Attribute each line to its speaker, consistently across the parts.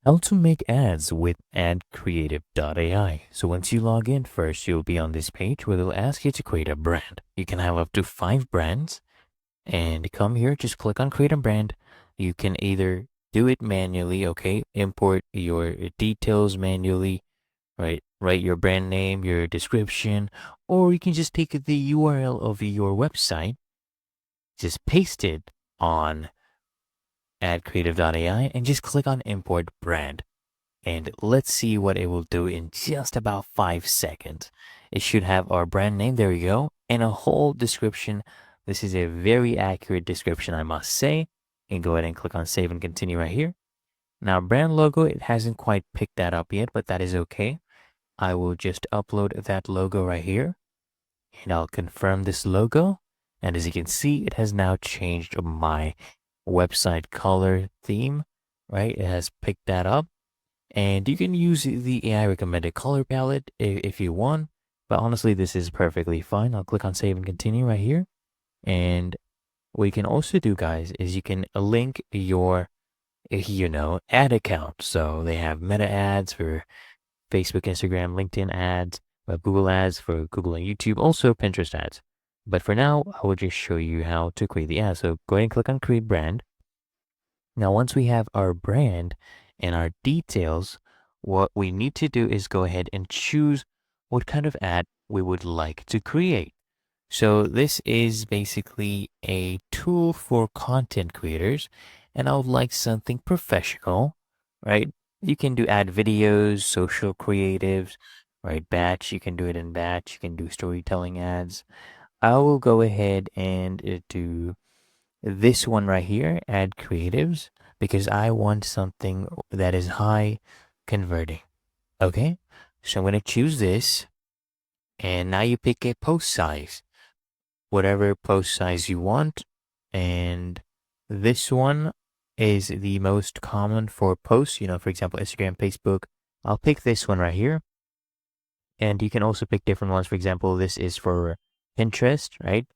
Speaker 1: How to make ads with AdCreative AI. So once you log in first, you'll be on this page where they'll ask you to create a brand. You can have up to 5 brands and come here, just click on create a brand. You can either do it manually, okay, import your details manually, right? Write your brand name, your description, or you can just take the URL of your website, just paste it on AdCreative AI and just click on import brand. And let's see what it will do in just about 5 seconds. It should have our brand name, there we go, and a whole description. This is a very accurate description, I must say. And go ahead and click on save and continue right here. Now, brand logo, it hasn't quite picked that up yet, but that is okay. I will just upload that logo right here, and I'll confirm this logo. And as you can see, it has now changed my website color theme, right? It has picked that up. And you can use the AI recommended color palette if you want, but honestly, this is perfectly fine. I'll click on save and continue right here. And what you can also do, guys, is you can link your, ad account. So they have Meta ads for Facebook, Instagram, LinkedIn ads, Google ads for Google and YouTube, also Pinterest ads. But for now, I will just show you how to create the ad. So go ahead and click on create brand. Now, once we have our brand and our details, what we need to do is go ahead and choose what kind of ad we would like to create. So this is basically a tool for content creators, and I would like something professional, right? You can do ad videos, social creatives, right? Batch, you can do it in batch. You can do storytelling ads. I will go ahead and do this one right here, add creatives, because I want something that is high converting. Okay, so I'm going to choose this, and now you pick a post size, whatever post size you want. And this one is the most common for posts, for example, Instagram, Facebook. I'll pick this one right here. And you can also pick different ones. For example, this is for Pinterest, right?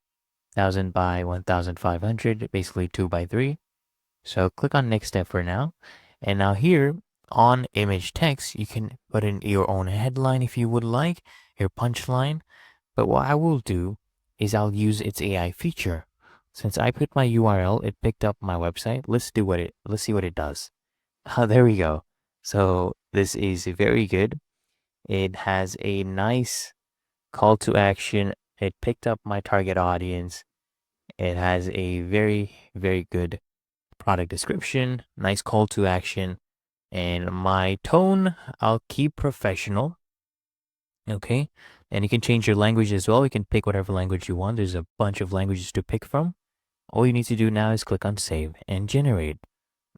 Speaker 1: 1000 by 1500, basically 2 by 3. So click on next step for now. And now here on image text, you can put in your own headline if you would like, your punchline. But what I will do is I'll use its AI feature. Since I put my URL, it picked up my website. Let's see what it does. There we go. So this is very good. It has a nice call to action. It picked up my target audience. It has a very, very good product description, nice call to action, and my tone, I'll keep professional. Okay. And you can change your language as well. You can pick whatever language you want. There's a bunch of languages to pick from. All you need to do now is click on save and generate.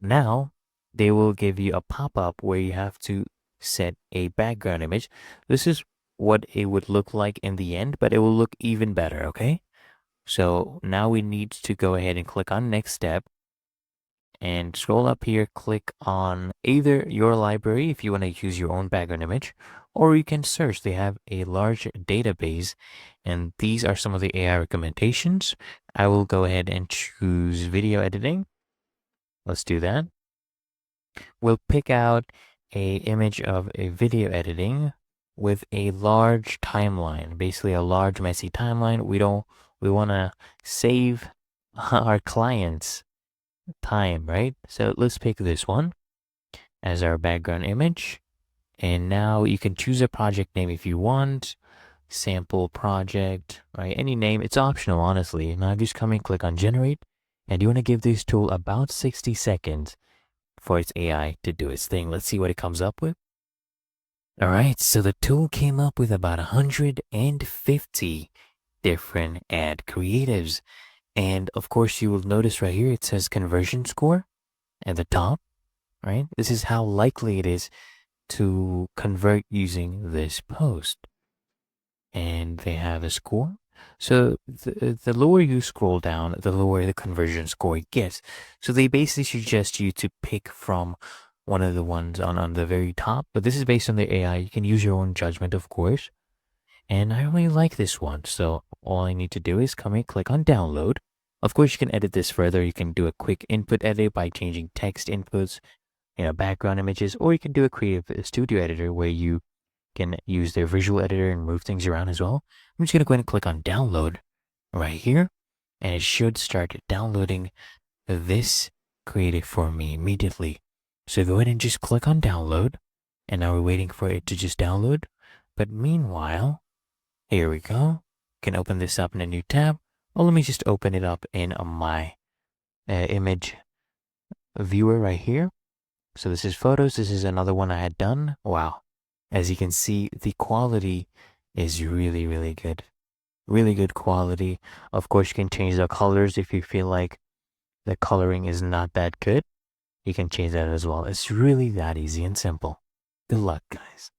Speaker 1: Now, they will give you a pop-up where you have to set a background image. This is what it would look like in the end, but it will look even better, okay? So now we need to go ahead and click on next step and scroll up here, click on either your library if you want to use your own background image, or you can search. They have a large database, and these are some of the AI recommendations. I will go ahead and choose video editing. Let's do that. We'll pick out a image of a video editing with a large timeline, basically a large messy timeline. We want to save our clients time, right? So let's pick this one as our background image. And now you can choose a project name if you want, sample project, right? Any name, it's optional, honestly. Now just come and click on generate. And you want to give this tool about 60 seconds for its AI to do its thing. Let's see what it comes up with. All right, so the tool came up with about 150 different ad creatives. And of course, you will notice right here, it says conversion score at the top, right? This is how likely it is to convert using this post. And they have a score. So the lower you scroll down, the lower the conversion score gets. So they basically suggest you to pick from one of the ones on the very top. But this is based on the AI. You can use your own judgment, of course. And I really like this one. So all I need to do is come and click on download. Of course, you can edit this further. You can do a quick input edit by changing text inputs. background images, or you can do a creative studio editor where you can use their visual editor and move things around as well. I'm just going to go ahead and click on download right here, and it should start downloading this creative for me immediately. So go ahead and just click on download, and now we're waiting for it to just download. But meanwhile, here we go. Can open this up in a new tab, or let me just open it up in my image viewer right here. So this is photos. This is another one I had done. Wow. As you can see, the quality is really, really good. Really good quality. Of course, you can change the colors if you feel like the coloring is not that good. You can change that as well. It's really that easy and simple. Good luck, guys.